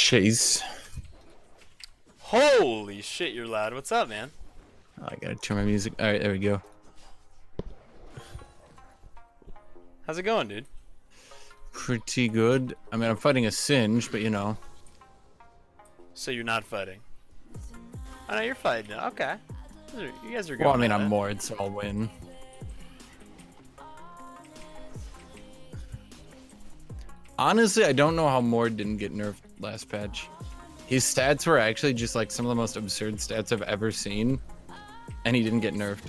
Chase. Holy shit, you're loud. What's up, man? Oh, I gotta turn my music. All right, there we go. How's it going, dude? Pretty good. I mean, I'm fighting a Singe, but you know. So you're not fighting? Oh no, you're fighting. Okay. You guys are going. Well, I mean, at I'm it. Mord, so I'll win. Honestly, I don't know how Mord didn't get nerfed last patch. His stats were actually just like some of the most absurd stats I've ever seen, and he didn't get nerfed.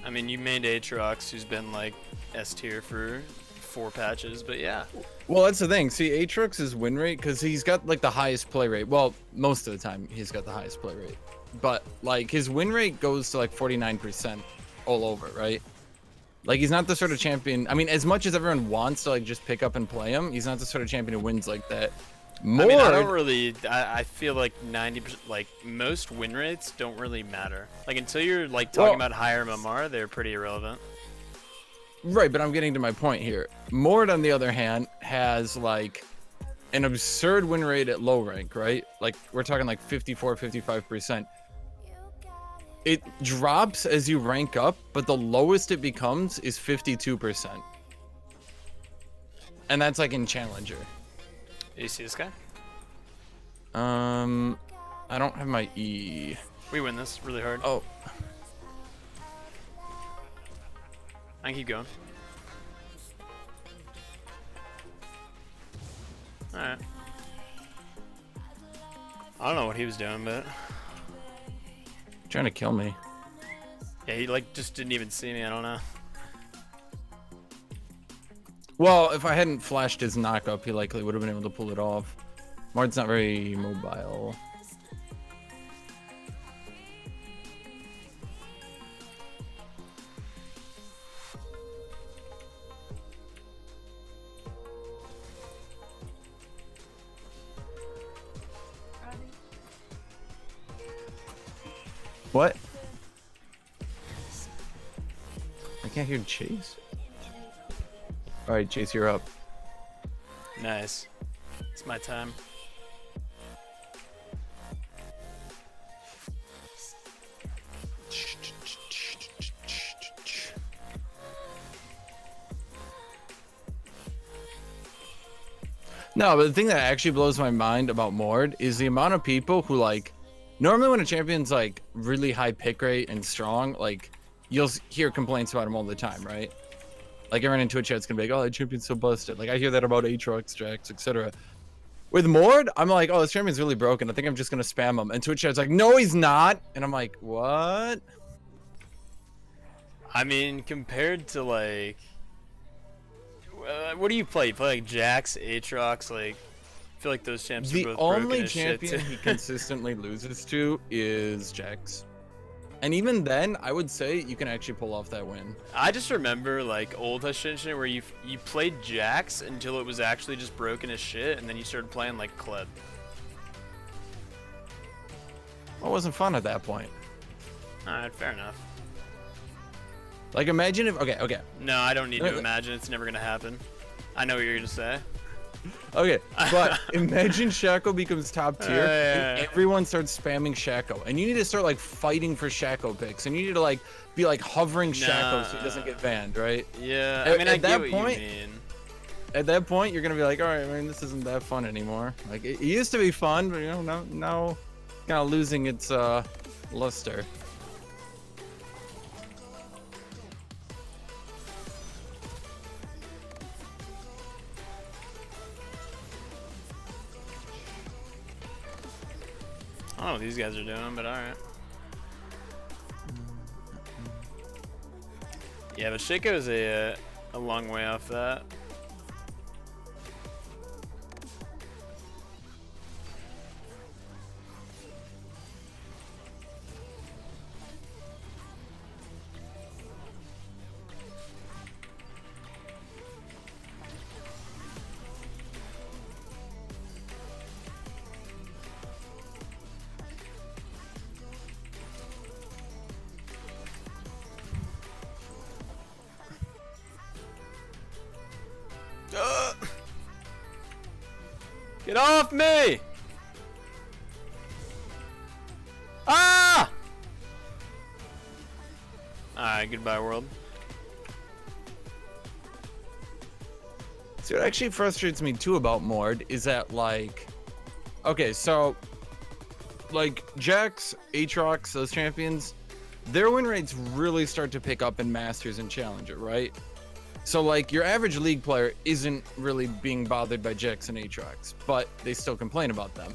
I mean, you made Aatrox, who's been like S tier for 4 patches, but yeah. Well, that's the thing. See, Aatrox's win rate, because he's got like the highest play rate. Well, most of the time he's got the highest play rate, but like his win rate goes to like 49% all over, right? Like he's not the sort of champion. I mean, as much as everyone wants to like just pick up and play him, he's not the sort of champion who wins like that. I mean, I don't really. I feel like 90%, like most win rates don't really matter. Like until you're like talking about higher MMR, they're pretty irrelevant. Right, but I'm getting to my point here. Mord, on the other hand, has like an absurd win rate at low rank, right? Like we're talking like 54, 55%. It drops as you rank up, but the lowest it becomes is 52%. And that's like in Challenger. You see this guy? I don't have my E. We win this really hard. Oh. I can keep going. Alright. I don't know what he was doing, but... Trying to kill me. Yeah, he like just didn't even see me, I don't know. Well, if I hadn't flashed his knock-up, he likely would have been able to pull it off. Mord's not very mobile. What? I can't hear Chase. All right, Chase, you're up. Nice. It's my time. No, but the thing that actually blows my mind about Mord is the amount of people who like, normally when a champion's like really high pick rate and strong, like you'll hear complaints about him all the time, right? Like everyone in Twitch chat's gonna be like, oh, that champion's so busted. Like I hear that about Aatrox, Jax, etc. With Mord, I'm like, oh, this champion's really broken. I think I'm just gonna spam him. And Twitch chat's like, no, he's not. And I'm like, what? I mean, compared to like... what do you play? You play like Jax, Aatrox, like... I feel like those champs are both broken only as shit, champion he consistently loses to is Jax. And even then, I would say you can actually pull off that win. I just remember like old HASHINSHIN where you played Jax until it was actually just broken as shit, and then you started playing like Kled. Well, it wasn't fun at that point. Alright, fair enough. Like imagine if, okay. No, I don't need to imagine. It's never gonna happen. I know what you're gonna say. Okay, but imagine Shaco becomes top tier and everyone starts spamming Shaco, and you need to start like fighting for Shaco picks, and you need to like be like hovering Shaco so he doesn't get banned, right? Yeah, I mean, I get what you mean. At that point, you're gonna be like, all right, man, this isn't that fun anymore. Like it used to be fun, but you know, now kind of losing its luster. I don't know what these guys are doing, but alright. Yeah, but Shaco is a long way off that. Get off me! Ah! Alright, goodbye world. See, what actually frustrates me too about Mord is that, like, okay, so, like, Jax, Aatrox, those champions, their win rates really start to pick up in Masters and Challenger, right? So, like, your average League player isn't really being bothered by Jax and Aatrox, but they still complain about them.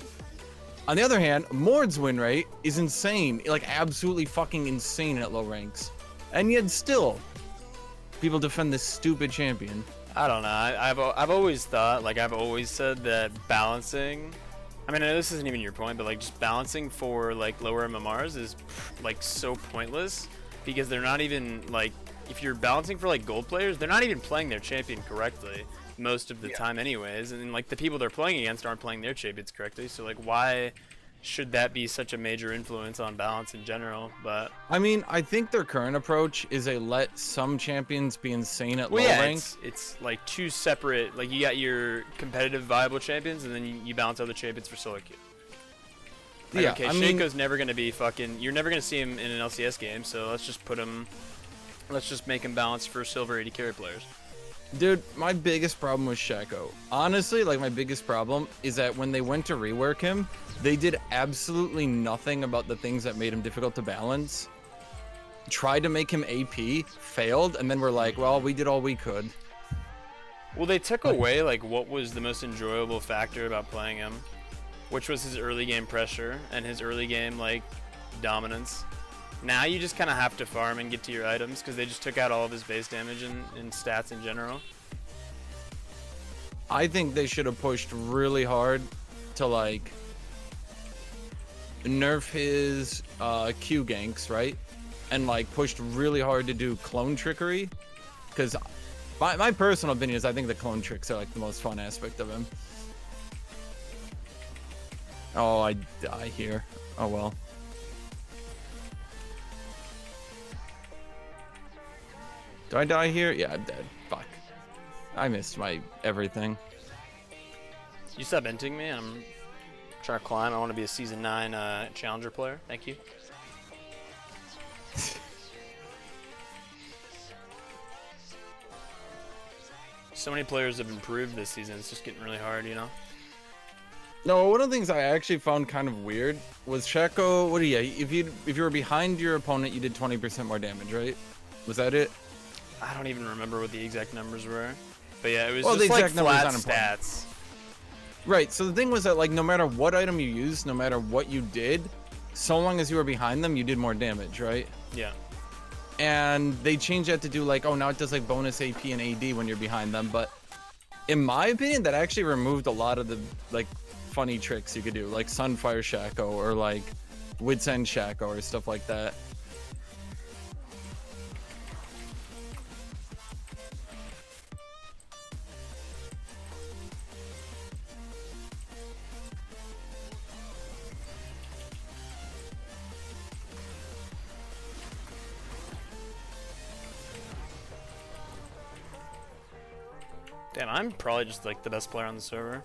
On the other hand, Mord's win rate is insane, like, absolutely fucking insane at low ranks. And yet still, people defend this stupid champion. I don't know. I've always thought, like I've always said that balancing. I mean, I know this isn't even your point, but like just balancing for like lower MMRs is like so pointless because they're not even like if you're balancing for like gold players, they're not even playing their champion correctly most of the time, anyways. And like the people they're playing against aren't playing their champions correctly. So like, why should that be such a major influence on balance in general? But I mean, I think their current approach is a let some champions be insane at low rank. It's like two separate, like you got your competitive viable champions and then you balance other champions for solo queue. Like, Yeah, okay, I mean, Shaco's never gonna be fucking, you're never gonna see him in an LCS game, so let's just make him balance for silver 80 carry players. dude, my biggest problem with Shaco, honestly, like my biggest problem is that when they went to rework him, they did absolutely nothing about the things that made him difficult to balance. Tried to make him AP, failed, and then we're like, well, we did all we could. Well, they took away like what was the most enjoyable factor about playing him, which was his early game pressure and his early game like dominance. Now you just kind of have to farm and get to your items because they just took out all of his base damage and stats in general. I think they should have pushed really hard to like nerf his Q ganks, right? And like pushed really hard to do clone trickery, because my personal opinion is I think the clone tricks are like the most fun aspect of him. Oh, I die here. Oh well. Do I die here? Yeah, I'm dead. Fuck. I missed my everything. You stop inting me. I'm trying to climb. I want to be a season 9 challenger player. Thank you. So many players have improved this season. It's just getting really hard, you know? No, one of the things I actually found kind of weird was Shaco. What do you? If you were behind your opponent, you did 20% more damage, right? Was that it? I don't even remember what the exact numbers were. But yeah, it was Well, just the like exact numbers flat on important. stats. Right. So the thing was that like no matter what item you used, no matter what you did, so long as you were behind them, you did more damage, right? Yeah. And they changed that to do like, oh, now it does like bonus AP and AD when you're behind them. But in my opinion, that actually removed a lot of the like funny tricks you could do, like Sunfire Shaco or like Wits End Shaco or stuff like that. Damn, I'm probably just like the best player on the server.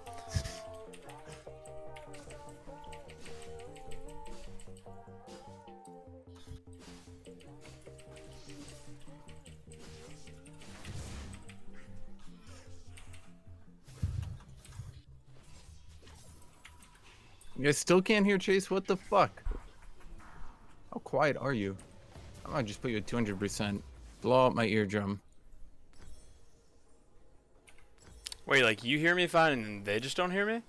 You guys still can't hear Chase? What the fuck? How quiet are you? I might just put you at 200%. Blow out my eardrum. Wait, like you hear me fine and they just don't hear me?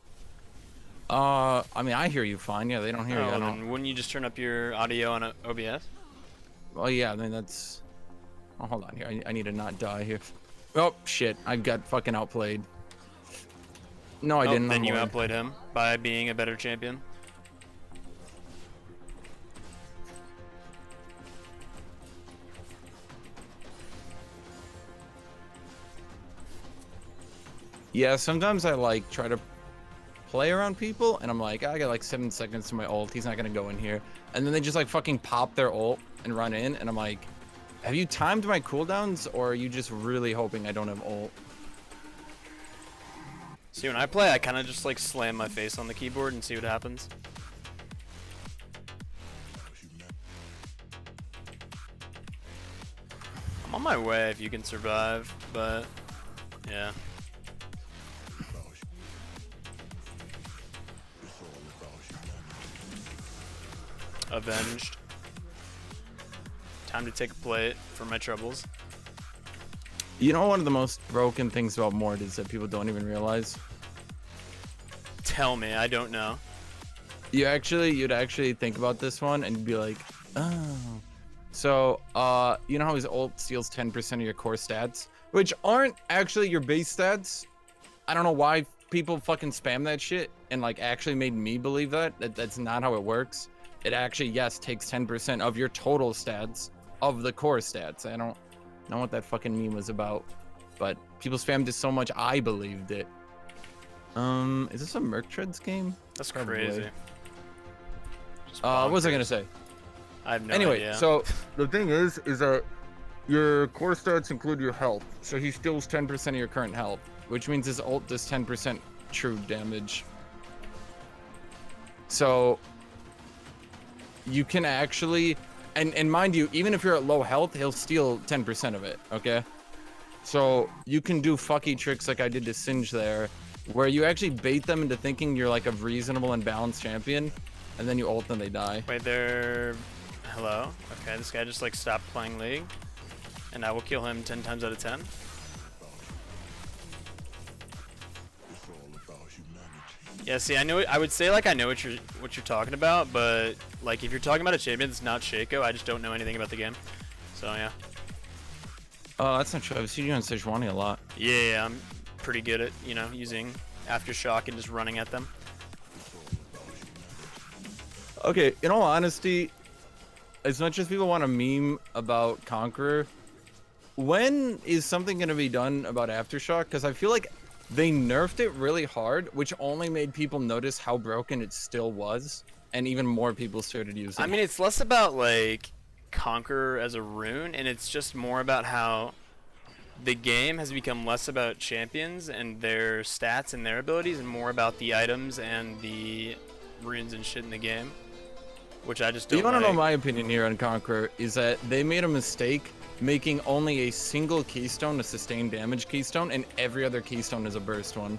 I mean, I hear you fine. Yeah, they don't hear you. I Oh, don't. then wouldn't you just turn up your audio on OBS? Well, yeah, I mean, that's... Oh, hold on here. I need to not die here. Oh, shit. I got fucking outplayed. No, I didn't. Then I'm you Lord. outplayed him by being a better champion. Yeah, sometimes I like try to play around people and I'm like, I got like 7 seconds to my ult, he's not gonna go in here, and then they just like fucking pop their ult and run in, and I'm like, have you timed my cooldowns or are you just really hoping I don't have ult? See, when I play, I kind of just like slam my face on the keyboard and see what happens. I'm on my way if you can survive, but yeah. Avenged. Time to take a plate for my troubles. You know, one of the most broken things about Mord is that people don't even realize. Tell me, I don't know. You'd actually think about this one and you'd be like, oh. So, you know how his ult steals 10% of your core stats, which aren't actually your base stats. I don't know why people fucking spam that shit and like actually made me believe that's not how it works. It actually, yes, takes 10% of your total stats of the core stats. I don't know what that fucking meme was about, but people spammed it so much I believed it. Is this a Merc Treads game? That's Probably. crazy. What was I gonna say? I have no Anyway, idea. so the thing is that your core stats include your health. So he steals 10% of your current health, which means his ult does 10% true damage. So you can actually, and mind you, even if you're at low health, he'll steal 10% of it, okay? So you can do fucky tricks like I did to Singe there, where you actually bait them into thinking you're like a reasonable and balanced champion, and then you ult and they die. Wait, they're... Hello? Okay, this guy just like stopped playing League, and I will kill him 10 times out of 10. Yeah, see, I would say like I know what you're talking about, but like if you're talking about a champion that's not Shaco, I just don't know anything about the game. So yeah. That's not true. I've seen you on Sejuani a lot. Yeah, I'm pretty good at, you know, using Aftershock and just running at them. Okay, in all honesty, as much as people want to meme about Conqueror, when is something going to be done about Aftershock? Because I feel like they nerfed it really hard, which only made people notice how broken it still was, and even more people started using it. I mean, it's less about like Conqueror as a rune, and it's just more about how the game has become less about champions and their stats and their abilities, and more about the items and the runes and shit in the game, which I just don't. You want to like. know my opinion here on Conqueror is that they made a mistake making only a single keystone a sustained damage keystone, and every other keystone is a burst one.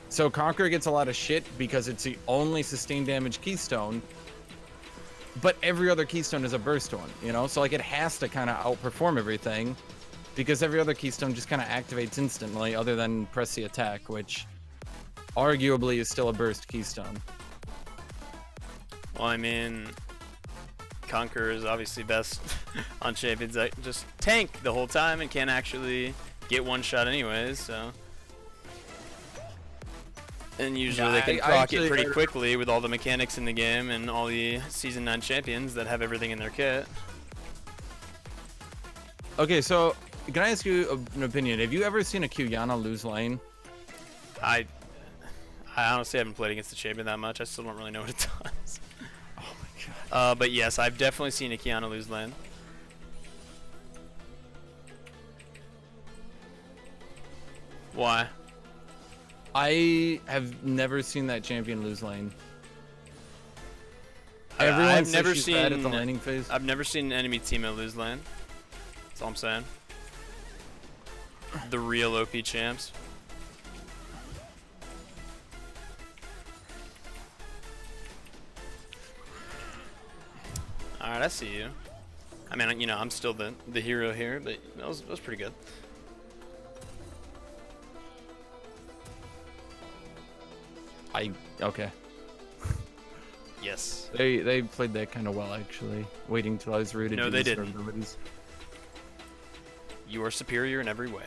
So Conqueror gets a lot of shit because it's the only sustained damage keystone, but every other keystone is a burst one, you know? So like it has to kind of outperform everything because every other keystone just kind of activates instantly other than press the attack, which arguably is still a burst keystone. Well, I mean, Conqueror is obviously best on champions that just tank the whole time and can't actually get one shot anyways, so. And usually they can proc it pretty quickly with all the mechanics in the game and all the Season 9 champions that have everything in their kit. Okay, so can I ask you an opinion? Have you ever seen a Qiyana lose lane? I honestly haven't played against the champion that much. I still don't really know what it does. Oh my god. But yes, I've definitely seen a Qiyana lose lane. Why? I have never seen that champion lose lane. I've never seen bad at the laning phase. I've never seen an enemy teammate lose lane. That's all I'm saying. The real OP champs. Alright, I see you. I mean, you know, I'm still the hero here, but that was pretty good. Okay. Yes. They played that kind of well, actually. Waiting till I was rooted. No, to they use didn't. their abilities. You are superior in every way.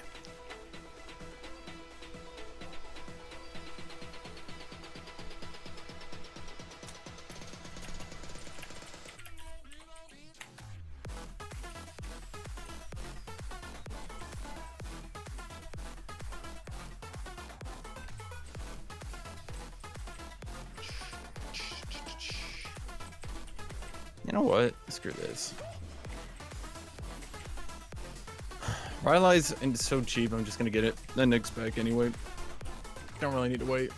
You know what? Screw this. Rylai's so cheap, I'm just gonna get it. The Nyx back anyway. Don't really need to wait.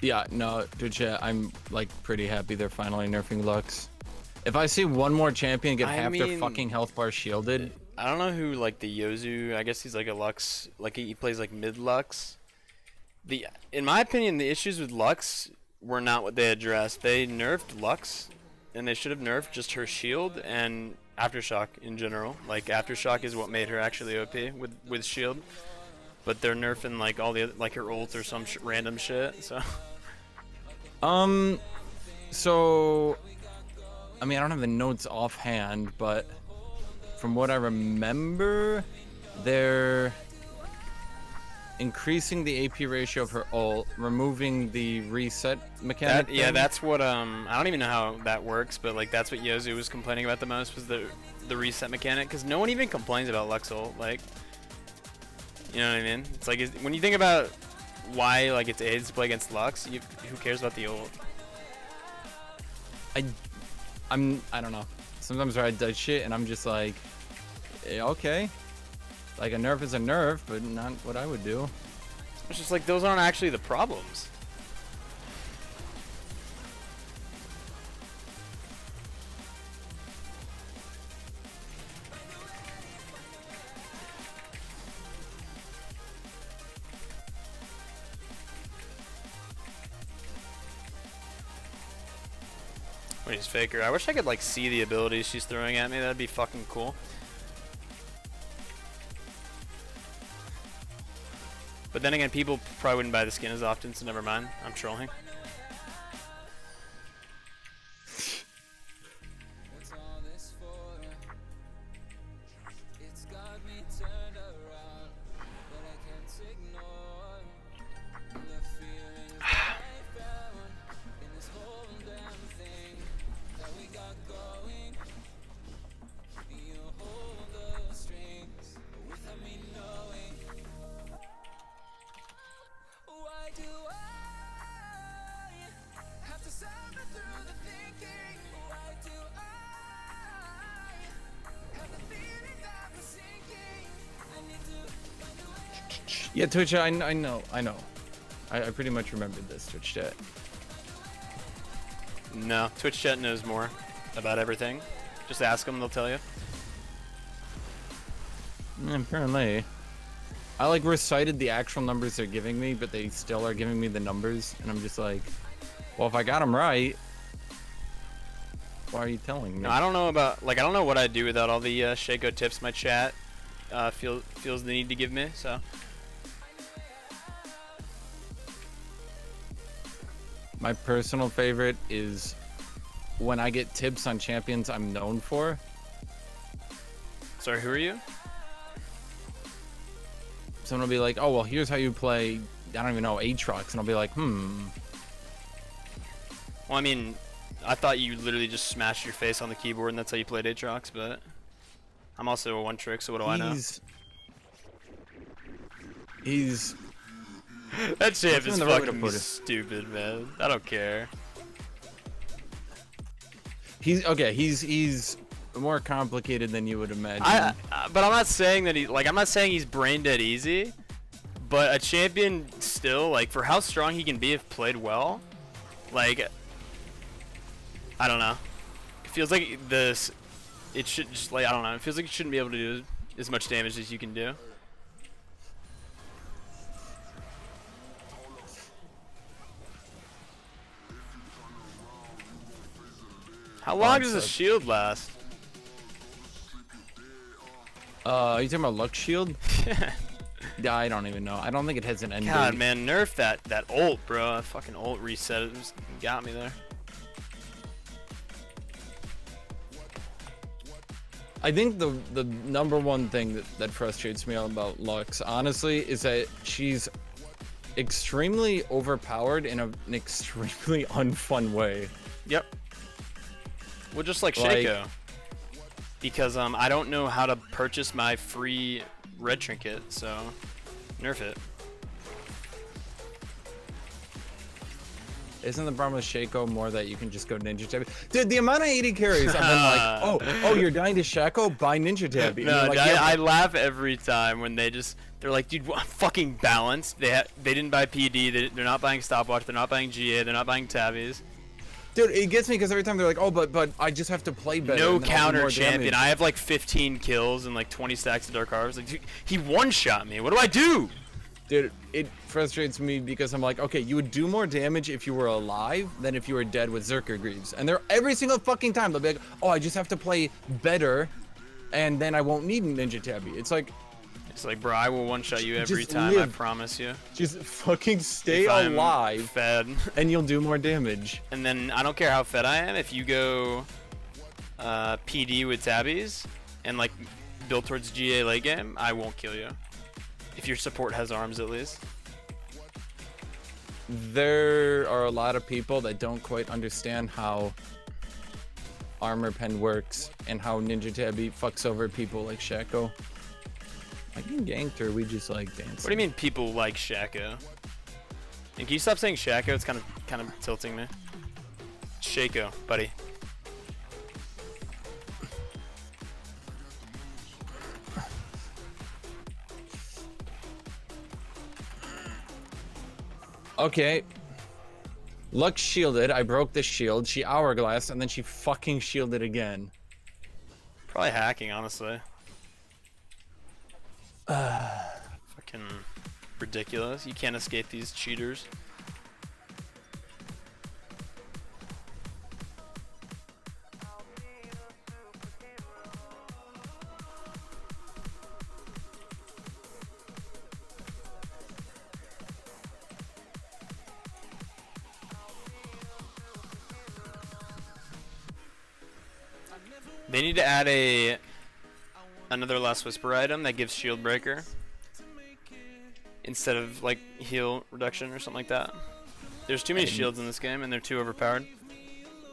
Yeah, no, dude, chat, I'm like pretty happy they're finally nerfing Lux. If I see one more champion get half their fucking health bar shielded. I don't know who like the Yozu, I guess he's like a Lux, like he plays like mid Lux. In my opinion, the issues with Lux were not what they addressed. They nerfed Lux, and they should have nerfed just her shield and Aftershock in general. Like Aftershock is what made her actually OP with shield, but they're nerfing like all the other, like her ult or some random shit. So. So, I mean, I don't have the notes offhand, but from what I remember, they're increasing the AP ratio of her ult, removing the reset mechanic. Yeah, that's what I don't even know how that works, but like that's what Yozu was complaining about the most was the reset mechanic, because no one even complains about Lux ult. Like, you know what I mean? It's like when you think about why like it's AIDS to play against Lux, who cares about the ult? I don't know. Sometimes I does shit and I'm just like, okay, like a nerf is a nerf, but not what I would do. It's just like those aren't actually the problems. Wait, he's Faker. I wish I could like see the abilities she's throwing at me. That'd be fucking cool. But then again, people probably wouldn't buy the skin as often, so never mind. I'm trolling. Yeah, Twitch, I know. I pretty much remembered this, Twitch chat. No, Twitch chat knows more about everything. Just ask them, they'll tell you. Apparently. I like recited the actual numbers they're giving me, but they still are giving me the numbers, and I'm just like, well, if I got them right, why are you telling me? No, I don't know about, like, I don't know what I'd do without all the Shaco tips my chat feels the need to give me, so. My personal favorite is when I get tips on champions I'm known for. Sorry, who are you? Someone will be like, oh, well, here's how you play, I don't even know, Aatrox. And I'll be like, Well, I mean, I thought you literally just smashed your face on the keyboard and that's how you played Aatrox, but I'm also a one-trick, so what do I know? He's... That champ is fucking stupid, man. I don't care. He's more complicated than you would imagine. But I'm not saying that I'm not saying he's brain dead easy, but a champion still, like, for how strong he can be if played well, like, I don't know. It feels like it should just, like, I don't know. It feels like you shouldn't be able to do as much damage as you can do. How long does a shield last? Are you talking about Lux Shield? Yeah, I don't even know. I don't think it has an end God, date. man, nerf that ult, bro. That fucking ult reset. It just got me there. I think the number one thing that frustrates me about Lux, honestly, is that she's extremely overpowered in an extremely unfun way. Yep. Well, just like Shaco. Because I don't know how to purchase my free red trinket, so nerf it. isn't the problem with Shaco more that you can just go Ninja Tabby? Dude, the amount of 80 carries, I've been like, oh, you're dying to Shaco? Buy Ninja Tabby. No, like, I laugh every time when they're like, dude, fucking balance. They didn't buy PD. They're not buying stopwatch. They're not buying GA. They're not buying tabbies. Dude, it gets me because every time they're like, oh, but I just have to play better. No counter champion. I have like 15 kills and like 20 stacks of Dark Harvest. Like, dude, he one-shot me. What do I do? Dude, it frustrates me because I'm like, okay, you would do more damage if you were alive than if you were dead with Zerker Greaves. And they're every single fucking time they'll be like, oh, I just have to play better, and then I won't need Ninja Tabby. It's like, bro, I will one-shot you every time. I promise you. Just fucking stay alive, fed, and you'll do more damage. And then I don't care how fed I am. If you go PD with tabbies and like build towards GA late game, I won't kill you. If your support has arms, at least. There are a lot of people that don't quite understand how armor pen works and how Ninja Tabby fucks over people like Shaco. I can gank her, we just like dancing. What do you mean people like Shaco? And can you stop saying Shaco? It's kind of tilting me. Shaco, buddy. Okay. Lux shielded. I broke the shield. She hourglassed, and then she fucking shielded again. Probably hacking, honestly. Fucking ridiculous. You can't escape these cheaters. They need to add another Last Whisper item that gives shield breaker instead of like heal reduction or something like that. There's too many shields in this game and they're too overpowered.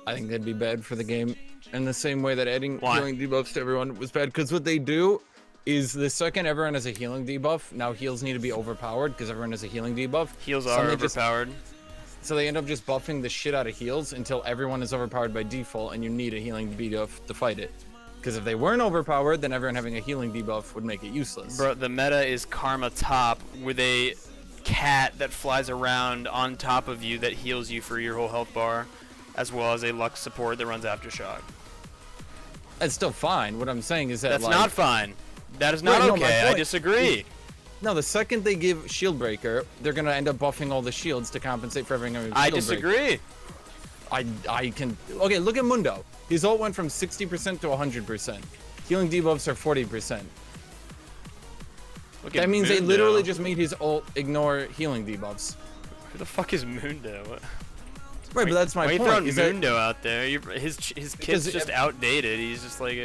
I think that'd be bad for the game in the same way that adding healing debuffs to everyone was bad, because what they do is the second everyone has a healing debuff, now heals need to be overpowered because everyone has a healing debuff. Heals are overpowered. So they end up just buffing the shit out of heals until everyone is overpowered by default and you need a healing debuff to fight it. Because if they weren't overpowered, then everyone having a healing debuff would make it useless. Bro, the meta is Karma top with a cat that flies around on top of you that heals you for your whole health bar, as well as a Lux support that runs Aftershock. That's still fine. What I'm saying is that that's not fine. That is not okay. I disagree. No, the second they give shield breaker, they're gonna end up buffing all the shields to compensate for everything. I disagree. I can. Okay, look at Mundo. His ult went from 60% to 100%. Healing debuffs are 40%. That means they literally just made his ult ignore healing debuffs. Who the fuck is Mundo? What? Right, but that's my point. Why are you throwing Mundo out there? His kit's just outdated. He's just like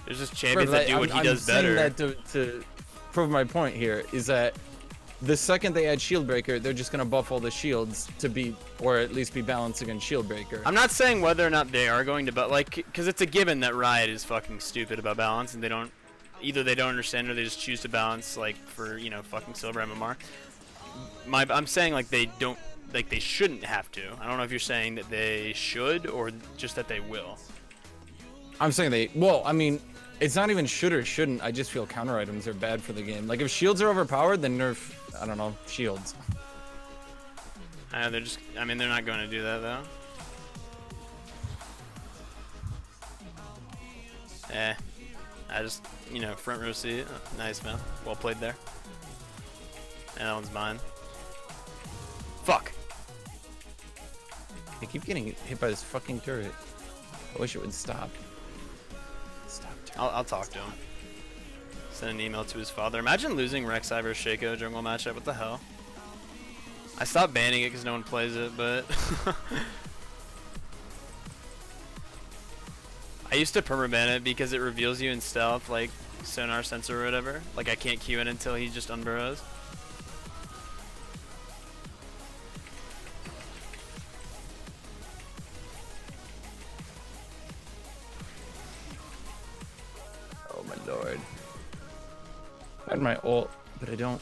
there's just champions that do what he does better. I'm saying that to prove my point here is that the second they add shield breaker, they're just gonna buff all the shields to be, or at least be balanced against shield breaker. I'm not saying whether or not they are going to, but like, because it's a given that Riot is fucking stupid about balance, and they don't understand or they just choose to balance like for fucking silver MMR. I'm saying like they don't, like they shouldn't have to. I don't know if you're saying that they should or just that they will. I'm saying well, I mean, it's not even should or shouldn't. I just feel counter items are bad for the game. Like if shields are overpowered, then nerf, I don't know, shields. They're just, I mean, they're not going to do that though. I just, front row seat. Oh, nice, man. Well played there. And that one's mine. Fuck. I keep getting hit by this fucking turret. I wish it would stop. I'll talk to him. Send an email to his father. Imagine losing Rek'Sai vs Shaco jungle matchup. What the hell? I stopped banning it because no one plays it, but I used to permaban it because it reveals you in stealth, like sonar sensor or whatever. Like I can't Q in until he just unburrows. Lord. I had my ult, but I don't.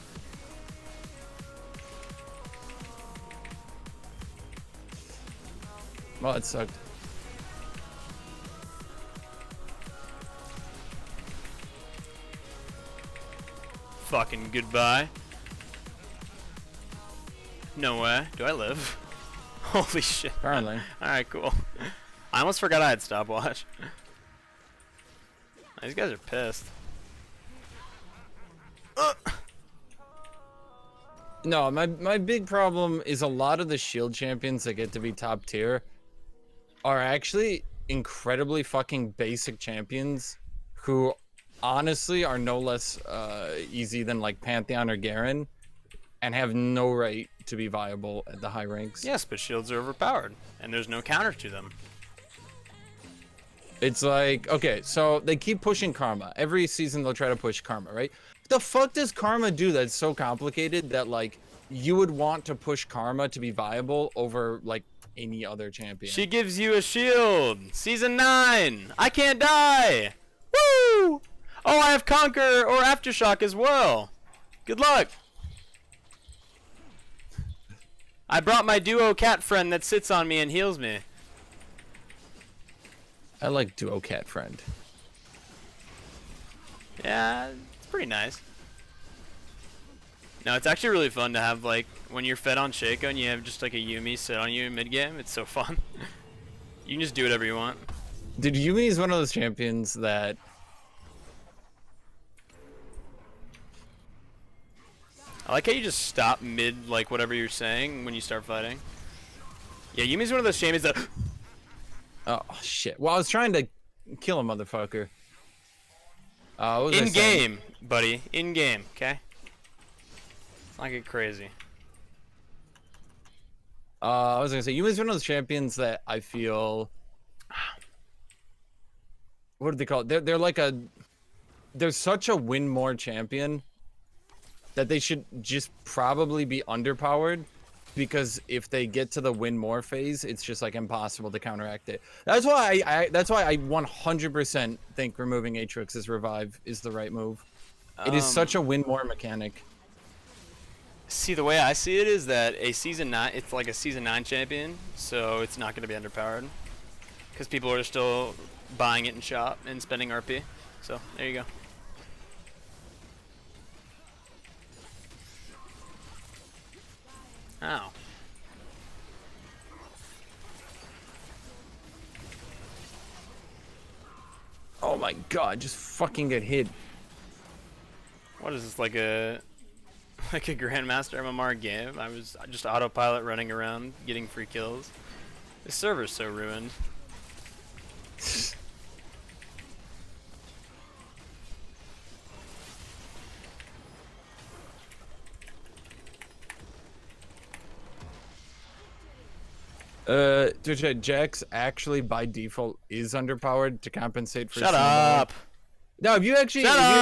Well, it sucked. Fucking goodbye. No way. Do I live? Holy shit. Apparently. Alright, cool. I almost forgot I had stopwatch. These guys are pissed. No, my big problem is a lot of the shield champions that get to be top tier are actually incredibly fucking basic champions who honestly are no less easy than like Pantheon or Garen and have no right to be viable at the high ranks. Yes, but shields are overpowered and there's no counter to them. It's like, okay, so they keep pushing Karma. Every season they'll try to push Karma, right? The fuck does Karma do that's so complicated that like you would want to push Karma to be viable over like any other champion? She gives you a shield. Season 9. I can't die. Woo! Oh, I have Conquer or Aftershock as well. Good luck. I brought my duo cat friend that sits on me and heals me. I like Duo Cat Friend. Yeah, it's pretty nice. No, it's actually really fun to have, like, when you're fed on Shaco and you have just like a Yuumi sit on you mid-game. It's so fun. You can just do whatever you want. Dude, Yuumi is one of those champions that... I like how you just stop mid, like, whatever you're saying when you start fighting. Yeah, Yumi's one of those champions that... Oh, shit. Well, I was trying to kill a motherfucker. What was I saying? In-game, buddy. In-game, okay? Not get crazy. I was gonna say, Yumi's one of those champions that I feel... What do they call it? They're like a... They're such a win more champion that they should just probably be underpowered, because if they get to the win more phase, it's just like impossible to counteract it. That's why I 100% think removing Aatrox's revive is the right move. It is such a win more mechanic. See, the way I see it is that a season 9, it's like a season 9 champion, so it's not going to be underpowered because people are still buying it in shop and spending RP. So there you go. Ow. Oh my god, just fucking get hit. What is this, like a Grandmaster MMR game? I was just autopilot running around getting free kills. This server's so ruined. Jax actually by default is underpowered to compensate for... Shut up! No, if you actually... Shut up!